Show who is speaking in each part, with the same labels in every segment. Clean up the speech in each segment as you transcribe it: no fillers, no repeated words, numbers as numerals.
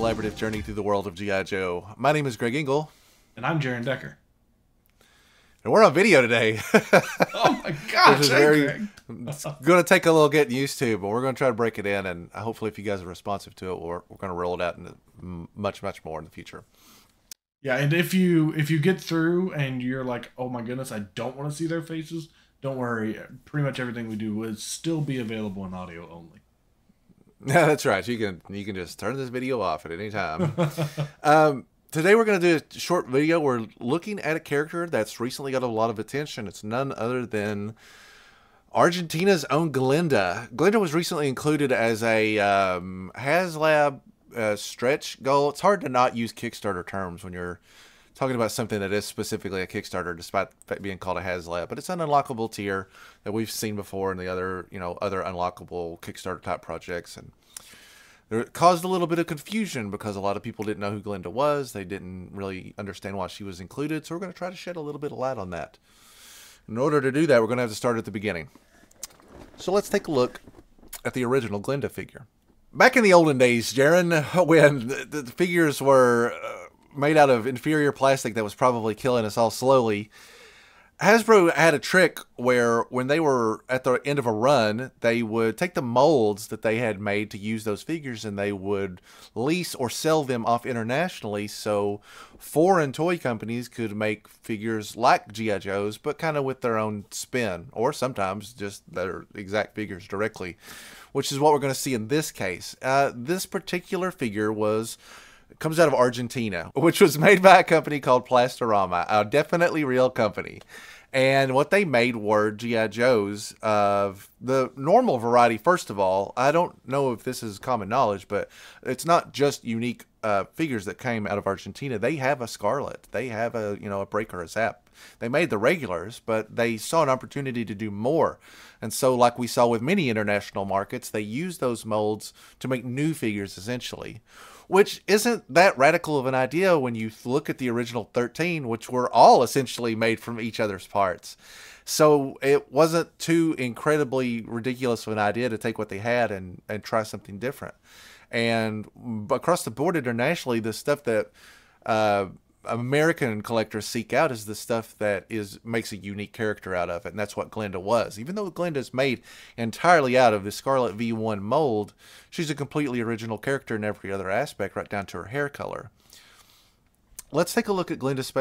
Speaker 1: collaborative journey through the world of G.I. Joe. My name is Greg Engel.
Speaker 2: And I'm Jaren Decker.
Speaker 1: And we're on video today.
Speaker 2: Oh my gosh,
Speaker 1: Which is it's going to take a little getting used to, but we're going to try to break it in. And hopefully if you guys are responsive to it, we're going to roll it out into much more in the future.
Speaker 2: Yeah, and if you get through and you're like, oh my goodness, I don't want to see their faces, don't worry. Pretty much everything we do will still be available in audio only.
Speaker 1: Yeah, that's right. You can just turn this video off at any time. Today we're going to do a short video. We're looking at a character that's recently got a lot of attention. It's none other than Argentina's own Glenda. Glenda was recently included as a HasLab stretch goal. It's hard to not use Kickstarter terms when you're talking about something that is specifically a Kickstarter, despite being called a HasLab. But it's an unlockable tier that we've seen before in the other unlockable Kickstarter type projects, and it caused a little bit of confusion because a lot of people didn't know who Glenda was. They didn't really understand why she was included. So we're going to try to shed a little bit of light on that. In order to do that, we're going to have to start at the beginning. So let's take a look at the original Glenda figure. Back in the olden days, Jaren, when the figures were made out of inferior plastic that was probably killing us all slowly, Hasbro had a trick where when they were at the end of a run, they would take the molds that they had made to use those figures and they would lease or sell them off internationally so foreign toy companies could make figures like G.I. Joes, but kind of with their own spin, or sometimes just their exact figures directly, which is what we're going to see in this case. This particular figure comes out of Argentina, which was made by a company called Plastorama, a definitely real company. And what they made were G.I. Joes of the normal variety. First of all, I don't know if this is common knowledge, but it's not just unique figures that came out of Argentina. They have a Scarlet. They have a Breaker, a Zap. They made the regulars, but they saw an opportunity to do more. And so like we saw with many international markets, they used those molds to make new figures essentially, which isn't that radical of an idea when you look at the original 13, which were all essentially made from each other's parts. So it wasn't too incredibly ridiculous of an idea to take what they had and try something different. And across the board internationally, the stuff that American collectors seek out is the stuff that makes a unique character out of it, and that's what Glenda was. Even though Glenda is made entirely out of the Scarlet V1 mold, she's a completely original character in every other aspect, right down to her hair color. Let's take a look at Glenda's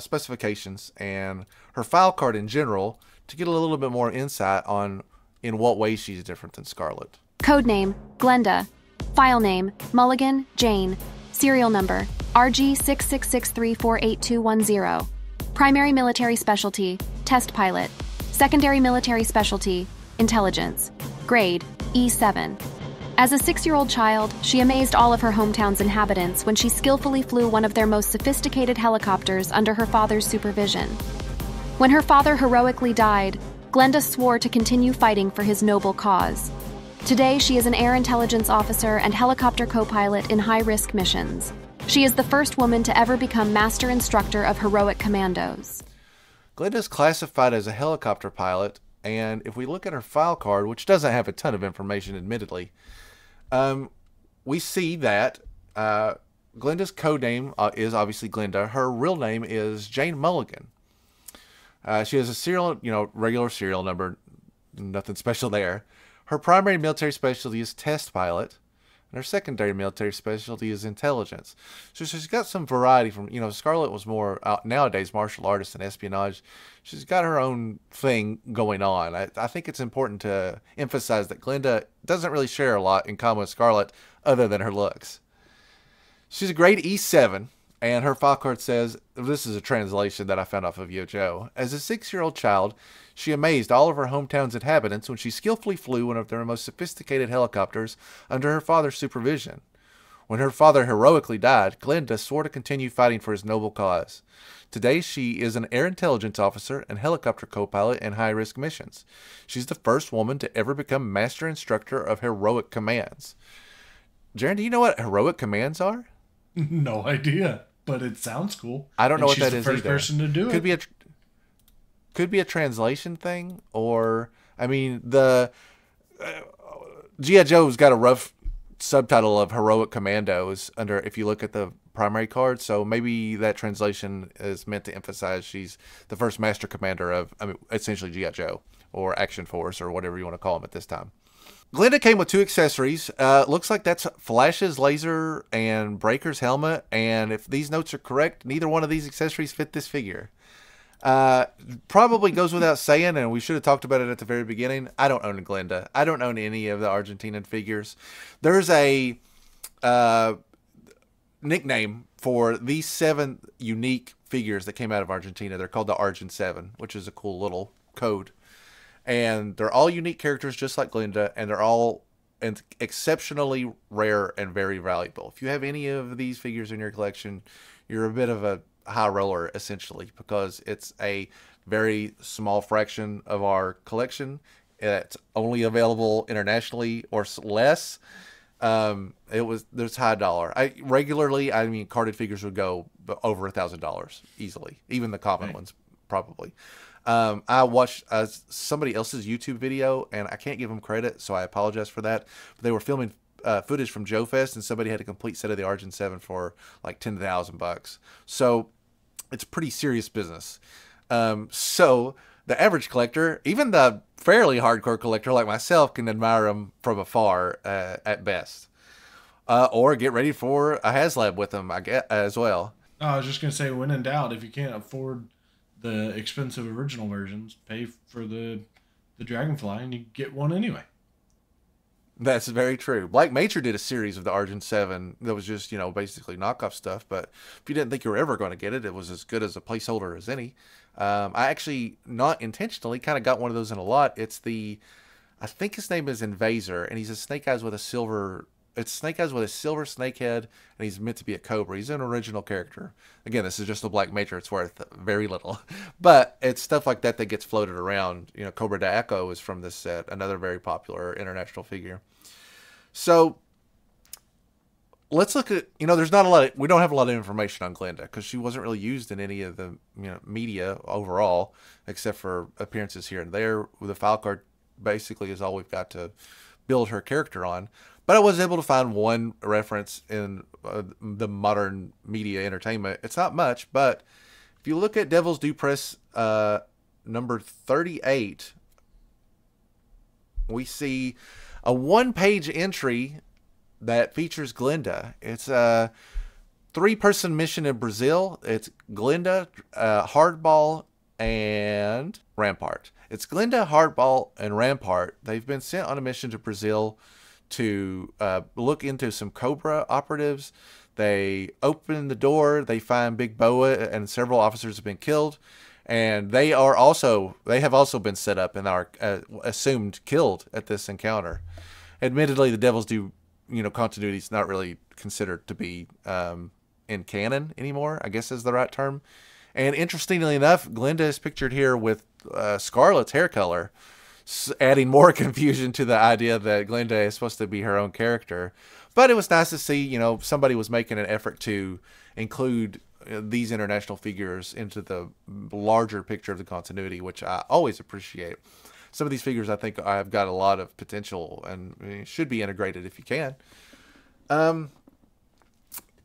Speaker 1: specifications and her file card in general to get a little bit more insight on in what ways she's different than Scarlet.
Speaker 3: Codename, Glenda. File name, Mulligan, Jane. Serial number, RG66634810. Primary military specialty, test pilot. Secondary military specialty, intelligence. Grade, E7. As a 6-year-old child, she amazed all of her hometown's inhabitants when she skillfully flew one of their most sophisticated helicopters under her father's supervision. When her father heroically died, Glenda swore to continue fighting for his noble cause. Today, she is an air intelligence officer and helicopter co-pilot in high-risk missions. She is the first woman to ever become master instructor of heroic commandos.
Speaker 1: Glenda is classified as a helicopter pilot, and if we look at her file card, which doesn't have a ton of information, admittedly, we see that Glenda's codename is obviously Glenda. Her real name is Jane Mulligan. She has a regular serial number, nothing special there. Her primary military specialty is test pilot, and her secondary military specialty is intelligence. So she's got some variety from, Scarlet was more nowadays martial artist and espionage. She's got her own thing going on. I think it's important to emphasize that Glenda doesn't really share a lot in common with Scarlet other than her looks. She's a grade E7. And her file card says, this is a translation that I found off of YoJoe. As a 6-year-old child, she amazed all of her hometown's inhabitants when she skillfully flew one of their most sophisticated helicopters under her father's supervision. When her father heroically died, Glenda swore to continue fighting for his noble cause. Today, she is an air intelligence officer and helicopter co-pilot in high-risk missions. She's the first woman to ever become master instructor of heroic commands. Jaren, do you know what heroic commands are?
Speaker 2: No idea, but it sounds cool.
Speaker 1: I don't know what that is
Speaker 2: either. She's the first person to do it.
Speaker 1: Could be a translation thing, or the G.I. Joe's got a rough subtitle of Heroic Commandos under, if you look at the primary card. So maybe that translation is meant to emphasize she's the first master commander of, I mean, essentially G.I. Joe or Action Force or whatever you want to call them at this time. Glenda came with 2 accessories. Looks like that's Flash's laser and Breaker's helmet. And if these notes are correct, neither one of these accessories fit this figure. Probably goes without saying, and we should have talked about it at the very beginning. I don't own a Glenda. I don't own any of the Argentinian figures. There's a nickname for these 7 unique figures that came out of Argentina. They're called the Argent 7, which is a cool little code. And they're all unique characters just like Glenda, and they're all exceptionally rare and very valuable. If you have any of these figures in your collection, you're a bit of a high roller, essentially, because it's a very small fraction of our collection. It's only available internationally or less. There's high dollar. I mean, carded figures would go over $1,000 easily. Even the common ones, probably. I watched somebody else's YouTube video, and I can't give them credit, so I apologize for that. But they were filming footage from Joe Fest, and somebody had a complete set of the Argent 7 for like $10,000. So it's pretty serious business. So the average collector, even the fairly hardcore collector like myself, can admire them from afar at best. Or get ready for a HasLab with them, I guess, as well.
Speaker 2: I was just going to say, when in doubt, if you can't afford the expensive original versions, pay for the Dragonfly and you get one anyway.
Speaker 1: That's very true. Black Major did a series of the Argent 7 that was just, basically knockoff stuff. But if you didn't think you were ever going to get it, it was as good as a placeholder as any. I actually, not intentionally, kind of got one of those in a lot. It's I think his name is Invaser, and he's a Snake Eyes with a silver... It's Snake Eyes with a silver snake head, and he's meant to be a Cobra. He's an original character. Again, this is just a Black Major. It's worth very little. But it's stuff like that that gets floated around. Cobra de Echo is from this set, another very popular international figure. So let's look at, there's not a lot we don't have a lot of information on Glenda because she wasn't really used in any of the media overall, except for appearances here and there. The file card basically is all we've got to build her character on. But I was able to find one reference in the modern media entertainment. It's not much, but if you look at Devil's Due Press number 38, we see a one-page entry that features Glenda. It's a 3-person mission in Brazil. It's Glenda, Hardball, and Rampart. It's Glenda, Hardball, and Rampart. They've been sent on a mission to Brazil to look into some Cobra operatives. They open the door. They find Big Boa, and several officers have been killed. And they have also been set up and are assumed killed at this encounter. Admittedly, the Devil's Due continuity is not really considered to be in canon anymore, I guess is the right term. And interestingly enough, Glenda is pictured here with Scarlet's hair color, adding more confusion to the idea that Glenda is supposed to be her own character. But it was nice to see, somebody was making an effort to include these international figures into the larger picture of the continuity, which I always appreciate. Some of these figures, I think, I've got a lot of potential and should be integrated if you can.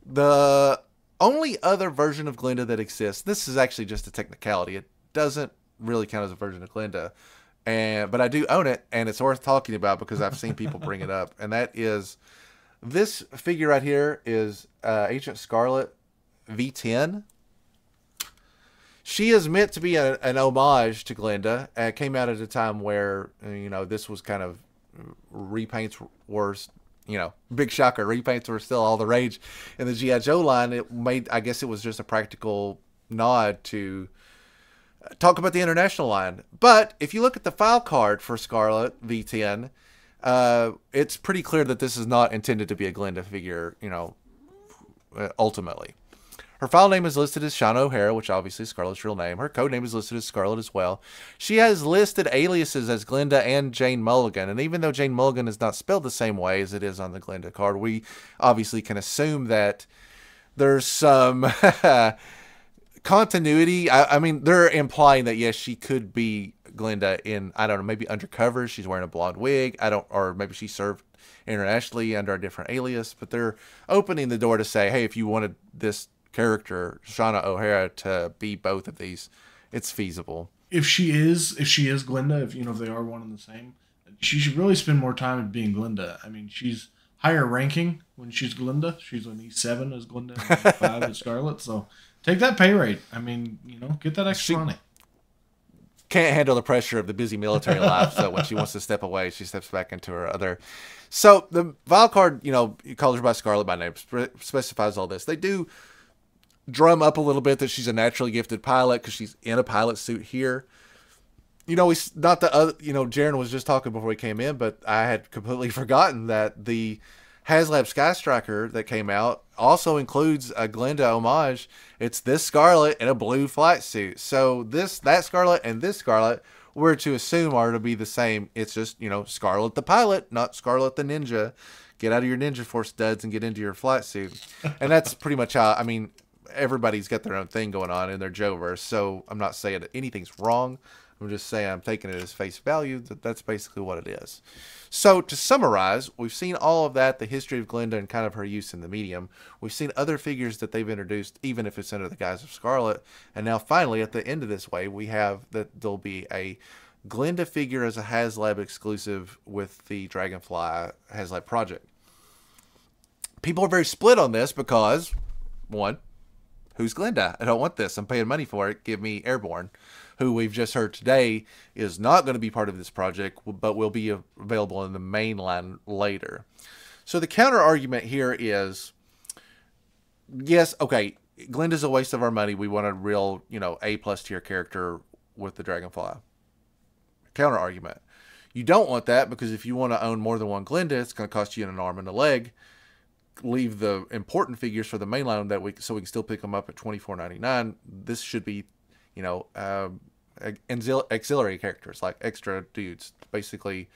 Speaker 1: The only other version of Glenda that exists, this is actually just a technicality. It doesn't really count as a version of Glenda. But I do own it, and it's worth talking about because I've seen people bring it up. And that is, this figure right here is Agent Scarlet V10. She is meant to be an homage to Glenda. It came out at a time where, this was kind of, repaints were, big shocker, repaints were still all the rage in the G.I. Joe line. I guess it was just a practical nod to talk about the international line. But if you look at the file card for Scarlet V10, it's pretty clear that this is not intended to be a Glenda figure, ultimately. Her file name is listed as Shawn O'Hara, which obviously is Scarlet's real name. Her code name is listed as Scarlet as well. She has listed aliases as Glenda and Jane Mulligan. And even though Jane Mulligan is not spelled the same way as it is on the Glenda card, we obviously can assume that there's some continuity. I mean, they're implying that, yes, she could be Glenda in, I don't know, maybe undercover. She's wearing a blonde wig. Or maybe she served internationally under a different alias, but they're opening the door to say, hey, if you wanted this character, Shauna O'Hara, to be both of these, it's feasible.
Speaker 2: If she is Glenda, if if they are one and the same, she should really spend more time being Glenda. I mean, she's higher ranking when she's Glenda. She's an E7 as Glenda, and E5 as Scarlet. So take that pay rate. I mean, get that extra money.
Speaker 1: Can't handle the pressure of the busy military life, so when she wants to step away, she steps back into her other. So the file card, calls her by Scarlet by name, specifies all this. They do drum up a little bit that she's a naturally gifted pilot because she's in a pilot suit here. Not the other. Jaren was just talking before we came in, but I had completely forgotten that the HasLab Sky Striker that came out also includes a Glenda homage. It's this Scarlet in a blue flight suit. So that Scarlet and this Scarlet, we're to assume are to be the same. It's just, Scarlet the pilot, not Scarlet the ninja. Get out of your Ninja Force studs and get into your flight suit. And that's pretty much how, everybody's got their own thing going on in their Joeverse. So I'm not saying that anything's wrong. I'm just saying I'm taking it as face value. That's basically what it is. So to summarize, we've seen all of that, the history of Glenda and kind of her use in the medium. We've seen other figures that they've introduced, even if it's under the guise of Scarlet. And now finally, at the end of this way, we have that there'll be a Glenda figure as a HasLab exclusive with the Dragonfly HasLab project. People are very split on this because, one, who's Glenda? I don't want this. I'm paying money for it. Give me Airborne, who we've just heard today is not going to be part of this project, but will be available in the main line later. So the counter argument here is, yes, okay, Glenda's a waste of our money. We want a real, A+ tier character with the Dragonfly. Counter argument. You don't want that because if you want to own more than one Glenda, it's going to cost you an arm and a leg. Leave the important figures for the main line so we can still pick them up at $24.99. This should be, auxiliary characters, like extra dudes, basically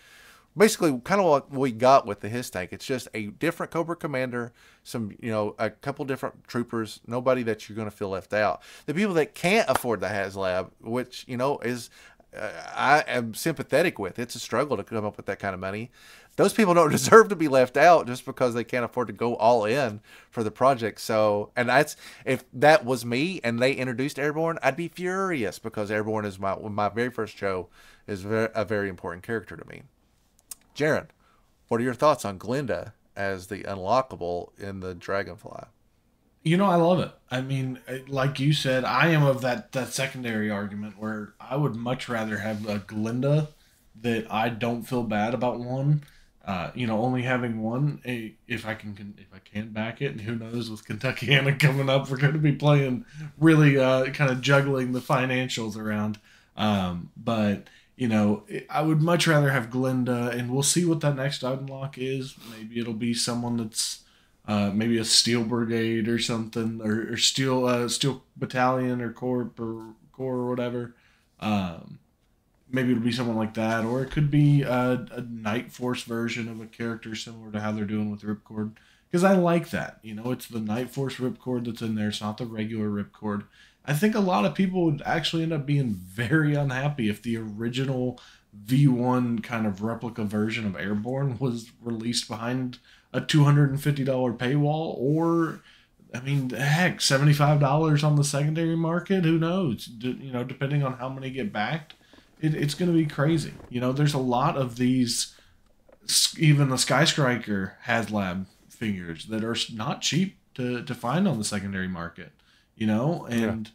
Speaker 1: kind of what we got with the His Tank. It's just a different Cobra Commander, some, a couple different troopers, nobody that you're going to feel left out. The people that can't afford the HasLab, which, is, I am sympathetic with. It's a struggle to come up with that kind of money. Those people don't deserve to be left out just because they can't afford to go all in for the project. So, and if that was me and they introduced Airborne, I'd be furious because Airborne is my very first show, is a very important character to me. Jaren, what are your thoughts on Glenda as the unlockable in the Dragonfly?
Speaker 2: I love it. I mean, like you said, I am of that secondary argument where I would much rather have a Glenda that I don't feel bad about one. Only having one, if I can back it, and who knows, with Kentuckiana coming up, we're going to be playing really kind of juggling the financials around. But I would much rather have Glenda, and we'll see what that next unlock is. Maybe it'll be someone that's maybe a Steel Brigade or something, or Steel Battalion or Corps or whatever. Maybe it'll be someone like that, or it could be a Night Force version of a character similar to how they're doing with Ripcord. Because I like that. It's the Night Force Ripcord that's in there. It's not the regular Ripcord. I think a lot of people would actually end up being very unhappy if the original V1 kind of replica version of Airborne was released behind a $250 paywall, or, heck, $75 on the secondary market. Who knows? Depending on how many get backed. It's going to be crazy. There's a lot of these, even the Sky Striker HasLab figures that are not cheap to find on the secondary market, and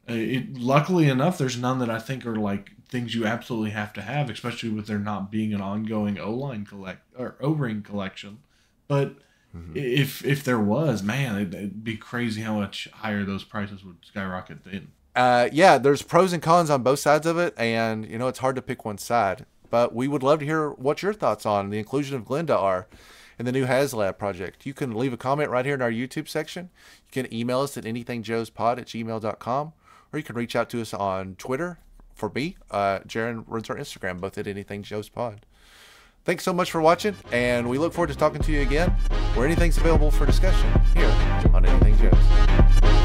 Speaker 2: luckily enough, there's none that I think are like things you absolutely have to have, especially with there not being an ongoing O-ring collection. But if there was, man, it'd be crazy how much higher those prices would skyrocket then.
Speaker 1: Yeah, there's pros and cons on both sides of it, and it's hard to pick one side. But we would love to hear what your thoughts on the inclusion of Glenda are in the new HasLab project. You can leave a comment right here in our YouTube section. You can email us at anythingjoespod@gmail.com, or you can reach out to us on Twitter. For me, Jaren runs our Instagram, both at anythingjoespod. Thanks so much for watching, and we look forward to talking to you again where anything's available for discussion here on Anything Joes.